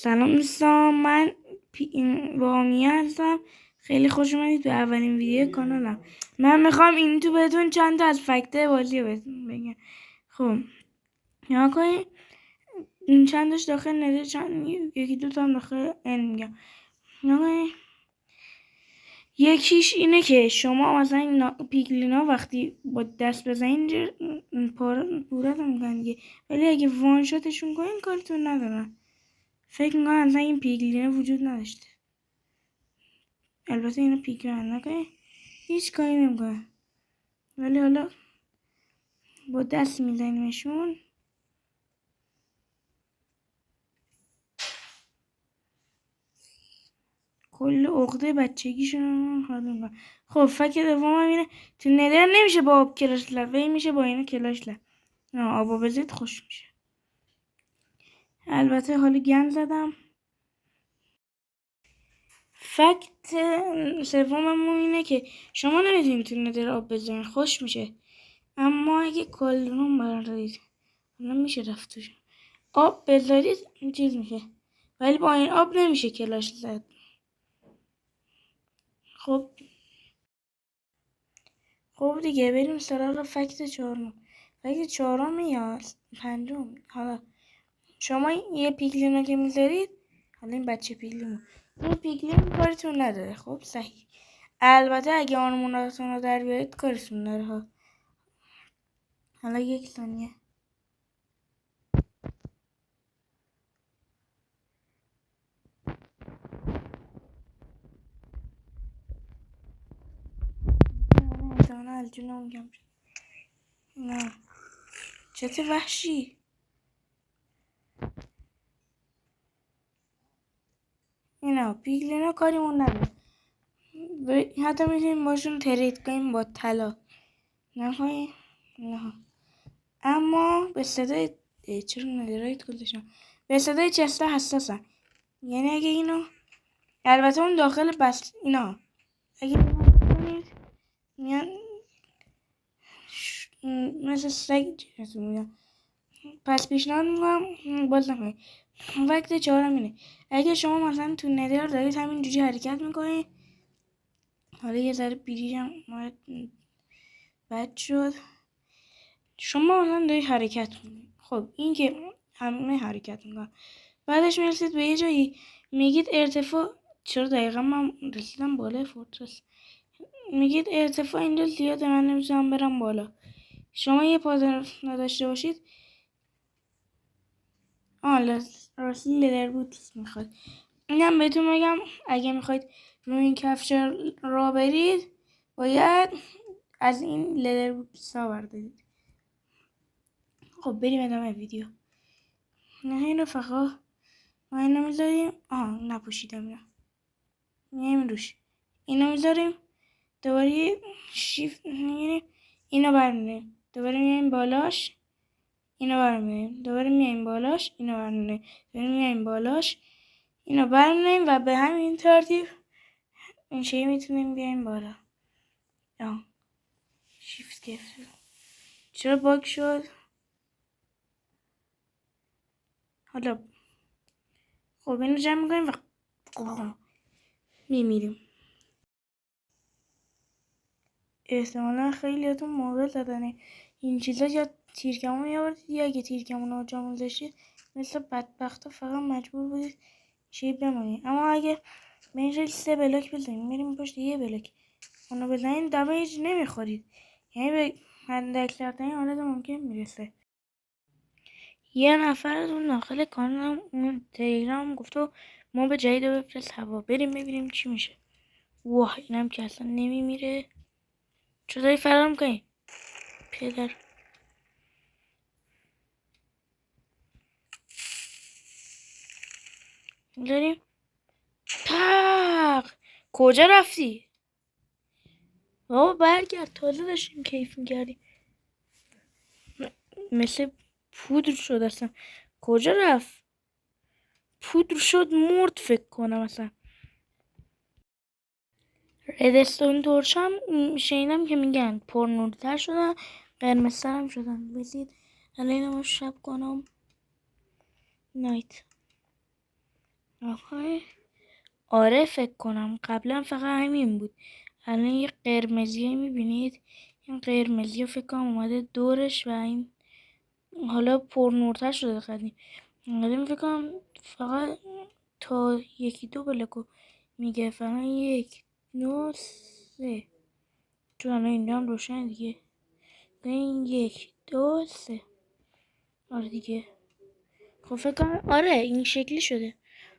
سلام دوستان، من بامیه هستم. خیلی خوش اومدید به اولین ویدیو کانالم. من میخوام این تو بهتون چند تا از فکته بازی بهتون بگم. خب نگاه کنید، این چندش داخل نده، چند یکی دو تا هم داخل ان میگم. نگاه کنید، یکیش اینه که شما مثلا این پیگلینا وقتی با دست بزنین پورتون میکنن دیگه، ولی اگه وان شاتشون کنین کارتون ندارن. فکر میکنم اصلا این پیگلینه وجود نداشته. البته اینو پیگلین نکنه، هیچ کاری نمیکنه، ولی حالا با دست میزنیمشون. کل عقده بچگیشون حال میکنه. خب فکر دوم هم اینه تو ندر نمیشه با آب کلاش لب، ولی میشه با اینو کلاش لب. نه آبا بزید خوش میشه. البته حالا گند زدم. فکت سوممون اینه که شما نمیتونید تو ندر آب بزنید، خوش میشه. اما اگه کالرون بردارید حالا میشه رفت توش آب بذارید چیز میشه، ولی با این آب نمیشه کلاش زد. خب دیگه بریم سراغ فکت چهارم. فکت چهارم یا پنجم، حالا شما یه پیگلین که میذارید، حالا این بچه پیگلین، این پیگلین کارتون نداره. خب صحیح. البته اگه آرموناتون رو در بیارید کارتون داره ها. حالا یک ثانیه. نه از جونم میگم. نه چته وحشی. اینا پیگلینا کاریمون نداره. حتی میتونیم باشون ترید کنیم با طلا. نه اما به صدای چرا ندارید گذاشتم، به صدای چسته حساسن. یعنی اگه اینو، البته اون داخل بس اینا اگه کنید میان مثل سگ جنتون میگم. پس پیشنهاد میکنم باز نکنید. وقت چهارم اینه، اگه شما مثلا تو ندر دارید همینجوری حرکت میکنید، حالا یه ذره بیریشم بد شد، شما مثلا دارید حرکت میکنید. خب این که همه حرکت میکنن، بعدش میرسید به یه جایی میگید ارتفاع، چرا دقیقا من رسیدم بالای فورترس، میگید ارتفاع اینجا زیاده من نمیتونم برم بالا. شما یه پازر نداشته باشید، راستی لدر بوت میخواد. اینم بهتون میگم اگه میخواید روی این کفش را برید باید از این لدر بوت ها بردارید. خب بریم ادامه ویدیو. نه این رفقا ما اینو میذاریم، نپوشیدم اینا، میایم روش، اینو میذاریم، دوباره شیفت میگیریم، اینو برمیداریم، دوباره میایم بالاش، اینو برمیداریم، دوباره میایم بالاش، اینو برمیداریم، دوباره میایم بالاش، اینو برمیداریم و به همین ترتیب این شیء میتونیم بیایم بالا. شیفت گرفتیم. چرا باگ شد؟ حالا خب اینو جمع میکنیم و میمیریم. احتمالا خیلیاتون موقع زدن این چیزا یا تیرکمون میآوردید یا اگه تیرکمون رو جا میذاشتید مثل بدبختا فقط مجبور بودید چی بمونید. اما اگه به این شکل 3 بلاک بزنید میریم پشت یه بلاک اونو بزنید دمیج نمیخورید، یعنی به حداکثر ترین حالت ممکن میرسه. یه نفر از اون داخل کانالم اون تلگرام گفت ما به جدید رو بفرست هوا، بریم ببینیم چی میشه. واه اینم که اصلا نمیمیره. چرا داری فرار میکنی پدر؟ داریم تق کجا رفتی؟ بابا برگرد، تازه داشتیم کیف میکردیم. مثل پودر شد اصلا. کجا رفت؟ پودر شد مرد فکر کنم اصلا. ردستون تورشم شنیدم که میگن پر نورتر شدن، قرمزتر هم شدن. بزید الان اینو شب کنم نایت. آخه آره فکر کنم قبلا فقط همین بود. الان یه قرمزی میبینید، این قرمزی فکر کنم اومده دورش و این حالا پرنورتر شده قدیم. قدیم فکر کنم فقط تا یکی دو بلکو میگه، فقط یک دو سه، چون الان اینجا هم روشن دیگه. این یک دو سه، آره دیگه. خب فکر کنم آره این شکلی شده.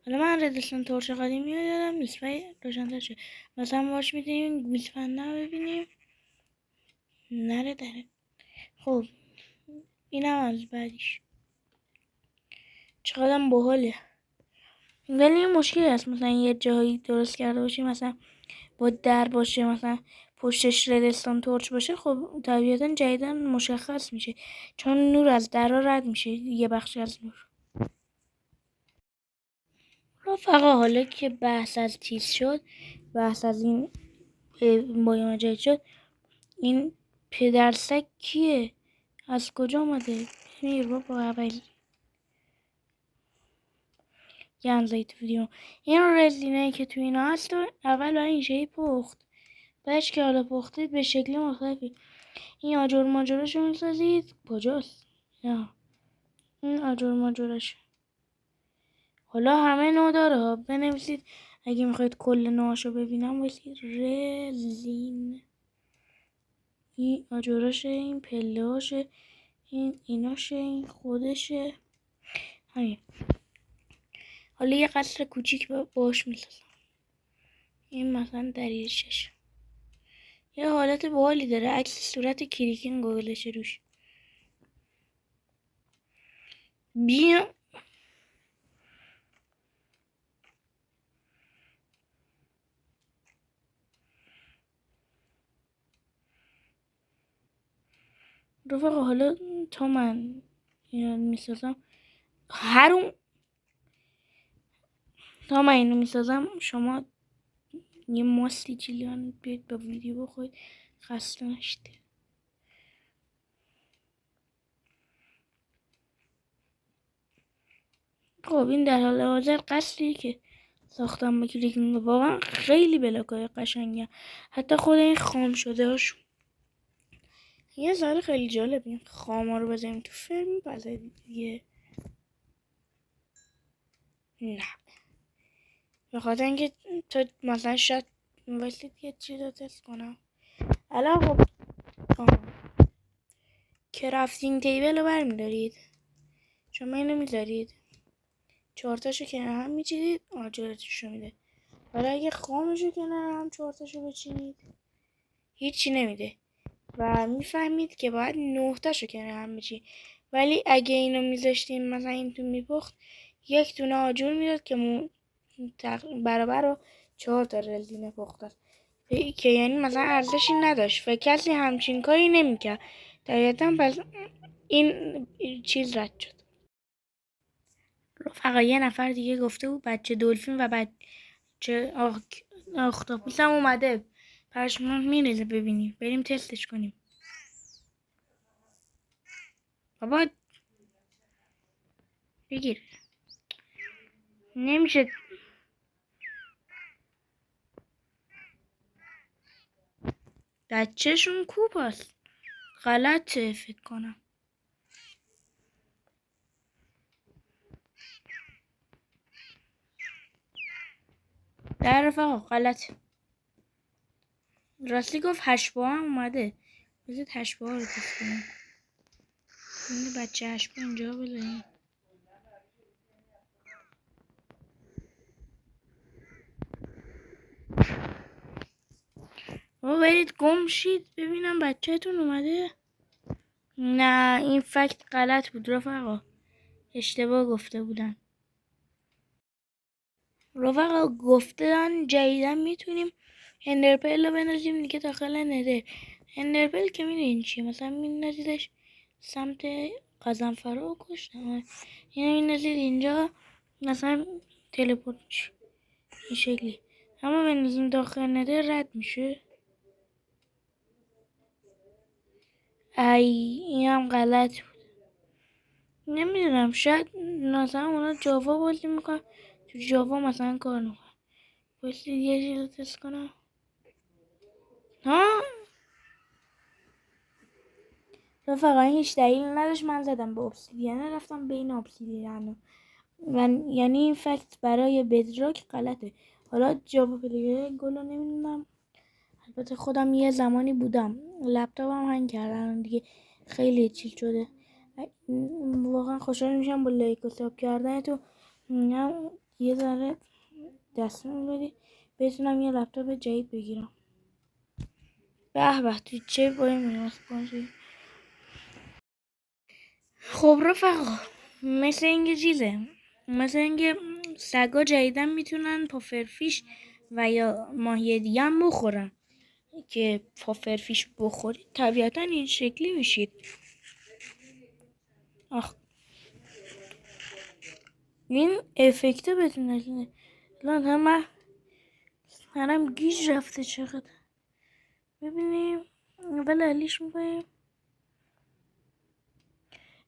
حالا من ردستان ترش قدیمی رو یادم نیست ولی روشن‌تر شد. مثلا باش میتونیم گوسفنده رو ببینیم. نره داره. خب اینم از بعدیش. چقدر باحاله. ولی این مشکلی هست مثلا یه جایی درست کرده باشی مثلا با در باشه، مثلا پشتش ردستان تورچ باشه، خب طبیعتا جدیدن مشخص میشه چون نور از درها رد میشه، یه بخشی از نور. رفقا حالا که بحث از چیز شد، بحث از این بایام جدید شد، این پدرسگ کیه؟ از کجا آمده؟ میر بابا اول گنزایی تو ویدیو. این رزینه که تو اینا هست اول باید این شکلی پخت، بعدش که حالا پختید به شکل مختلفی این آجر ماجراشو میسازید. کجاست؟ نه این آجر ماجراشو حالا همه نوع داره ها، بنویسید اگه میخواید کل نوعاشو ببینم بایستید رزین. این آجراشه، این پله هاشه، این ایناشه، این خودشه، همین. حالا یه قصر کوچیک باش میسازم. این مثلا دریچش یه حالت باحالی داره، عکس صورت کریکین گوگلشه روش. بیا رفقا حالا تا من اینو میسازم تا من اینو میسازم شما یه ماستی جیلیان بیاید با ویدیو بخورید خسته نشید. خب این در حال حاضر قصری که ساختم با کلیکینگ واقعا خیلی بلاکای قشنگه، حتی خود این خام شده هاشون. یه ذره خیلی جالب این خاما رو بذاریم تو فیلم بذار دیگه. نه به خاطر اینکه تو مثلا شاید واسید یه چیز رو تست کنم. الان خب کرافتینگ تیبل رو برمیدارید، شما اینو میذارید 4 تاشو کنار هم میچینید، آجرتشو میده. ولی اگه خامشو کنار هم 4 تاشو بچینید هیچی نمیده و میفهمید که باید 9 تاشو کنار هم بچینید. ولی اگه اینو میذاشتیم مثلا این تو میپخت یک دونه آجر میداد که برابر رو 4 تا رزینه پخت است که یعنی مثلا ارزشی نداشت و کسی همچین کاری نمیکرد طبیعتا. پس این چیز رد شد. فقط یه نفر دیگه گفته بود بچه دلفین و بچه اختاپوس هم اومده، پشمان میریزه. ببینیم بریم تستش کنیم. بابا بگیر نمیشه. بچهشون کوپ است، غلطه فکر کنم. در رفقا غلطه. راستی گفت 8 با هم اومده، بذارید 8 با رو تست کنیم. این بچه 8 با اینجا بذاریم. بابا برید گم شید ببینم بچهتون اومده. نه این فکت غلط بود رفقا، اشتباه گفته بودن. رفقا گفتن جدیدن میتونیم اندرپل رو بندازیم دیگه داخل نده. اندرپل که میدونین چیه، مثلا میندازیدش سمت قزنفره رو کشتم، اینو میندازید اینجا مثلا تلپورت میشه این شکلی. اما بندازیم داخل نده رد میشه. ای اینم غلط بود. نمیدونم شاید مثلا اونا جاوا بازی میکنن تو جاوا مثلا کار نمیکنه. بایستی یه چیز رو تست کنم. ها رفقا این هیچ دلیل نداشت. من زدم به obsidian، رفتم بین obsidian یعنی این فکت برای بدراک غلطه. حالا جاوا پلیر گلو نمیدونم. البته خودم یه زمانی بودم، لپتاپم هنگ کردن دیگه، خیلی چیز شده. واقعا خوشحال میشم با لایک و ساب کردن تو یه ذره دست بدی بتونم یه لپتاپ جدید بگیرم. به به تو چه باید میرم. خب رفقا، مثل اینکه چیزه، مثل اینکه سگا جدیدن میتونن پافرفیش و یا ماهی دیگه هم بخورن که پافرفیش بخورید طبیعتا این شکلی میشید. آخ این افکته بهتون نشونه. الان همم گیج رفته چقدر. ببینیم اول علیش میکنیم،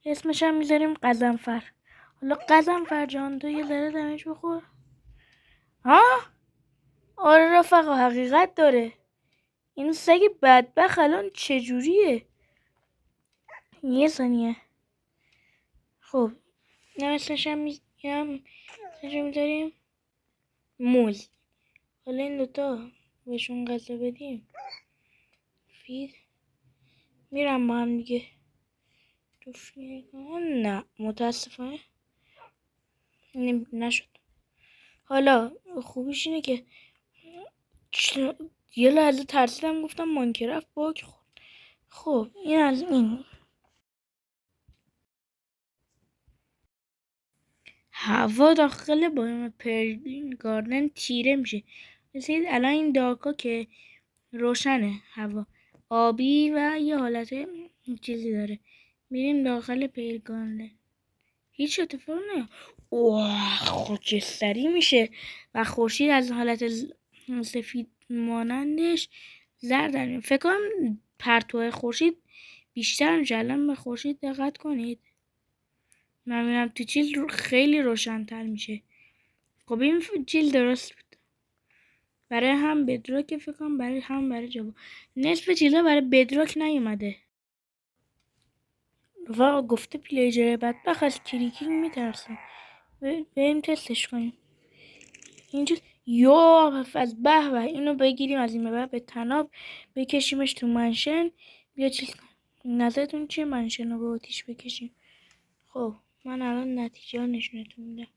اسمش هم میذاریم قزنفر. حالا قزنفر جان تو یه ذره دمش بخور. ها آره رفقا حقیقت داره. این سگ بدبخت الان چجوریه؟ یه ثانیه. خب نمسش هم میذاریم موز. حالا این دوتا بهشون غذا بدیم فید میرم با هم دیگه. نه متاسفانه نشد. حالا خوبیش اینه که یه لحظه ترسیدم گفتم مانکرافت باگ خورد. خب این از این. هوا داخل بایم گاردن تیره میشه. مثل الان این دارکا که روشنه، هوا آبی و یه حالت چیزی داره. میریم داخل پیرگانه هیچ اتفاق نه. اوه خاکستری میشه و خورشید از حالت سفید مانندش زرد در میاد. فکر کنم پرتو خورشید بیشتر میشه. الان به خورشید دقت کنید. من میبینم تو چیز خیلی روشن‌تر میشه. خب این چیز درست بود برای هم بدراک، فکر کنم برای جاوا. نصف چیزا برای بدراک نیومده. واقعا گفته پلیجر بدبخت از کلیکینگ میترسم. بریم تستش کنیم. اینجا یا از به اینو بگیریم از این به تناب بکشیمش تو منشن. بیا چیز کنیم. نظرتون چیه منشن رو به آتیش بکشیم؟ خب من الان نتیجه ها نشونتون میدم.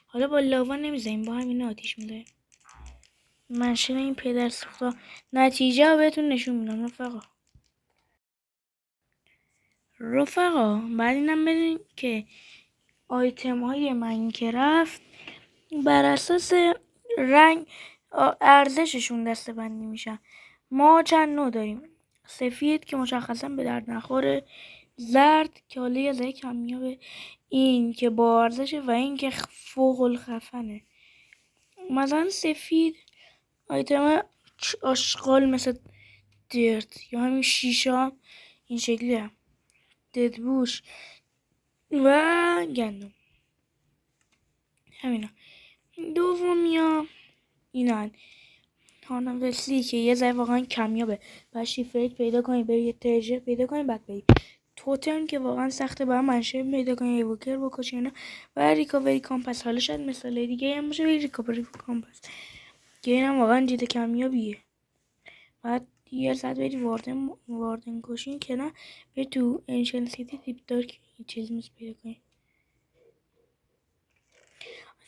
حالا با لاوا نمیزنیم، با همین آتیش میزنیم. منشن این پدر سوختا نتیجه رو بهتون نشون میدم رفقا. بعد اینم بدونید که آیتم های ماینکرافت بر اساس رنگ ارزششون دسته بندی میشن. ما چند نوع داریم: سفید که مشخصا به درد نخوره، زرد که حالا یه ذره کمیابه، این که با ارزشه و این که فوق الخفنه. مثلا سفید آیتم آشغال مثل درت یا همین شیشه این شکلی هم ددبوش و گندم همینا. دومیا اینان هانم وسلی که یه ذره واقعا کمیابه. بعد شیفریک پیدا کنید، برید یه ترژر پیدا کنید، بعد برید توتم که واقعا سخته، باید منشه پیدا کنید، ایوکر بکشید اینا. و ریکاوری کامپس. حالا شاید مثال دیگه هم باشه ریکاوری کامپس که اینم واقعا جید کمیابیه. بعد یه ساعت برید واردن کشین که نه برید تو انشن سیتی تیپ دارک چیز میز پیدا کنید.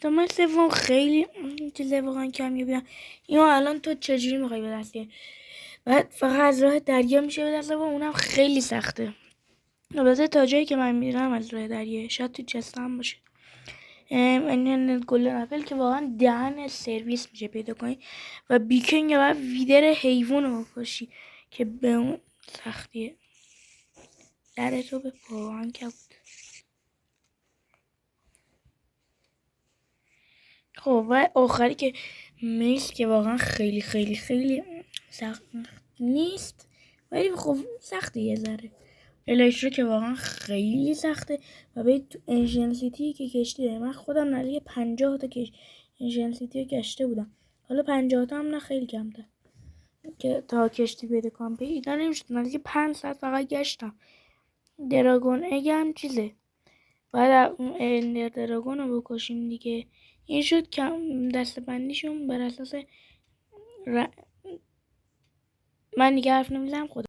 من سوم خیلی چیزه واقعا کمیابیه. اینو الان تو چجوری میخوای به دست بیاری؟ بعد فقط از راه دریا میشه به دست آورد، اونم خیلی سخته. البته تا جایی که من میرم از راه دریا، شاید تو چسته هم باشه. این گلدن اپل که واقعا دهن سرویس میشه پیدا کنی. و بیکنگ و ویدر حیوان رو بکشی که به اون سختیه. در تو به پاهان که بود. خب و آخری که میز که واقعا خیلی خیلی خیلی سخت نیست ولی خب سخته یه ذره. الکترو که واقعا خیلی سخته و به تو انژن سیتی که کشتی داره. من خودم نزدیک 50 تا انژن سیتی رو گشته بودم. حالا 50 تا هم نه، خیلی کمتر که تا کشتی پیدا کنم. پیدا نمیشد. نزدیک 5 ساعت فقط گشتم. دراگون اگ هم چیزه، بعد اندر دراگون رو بکشیم دیگه. این شد که دستبندیشون بر اساس من دیگه حرف نمیزنم. خدا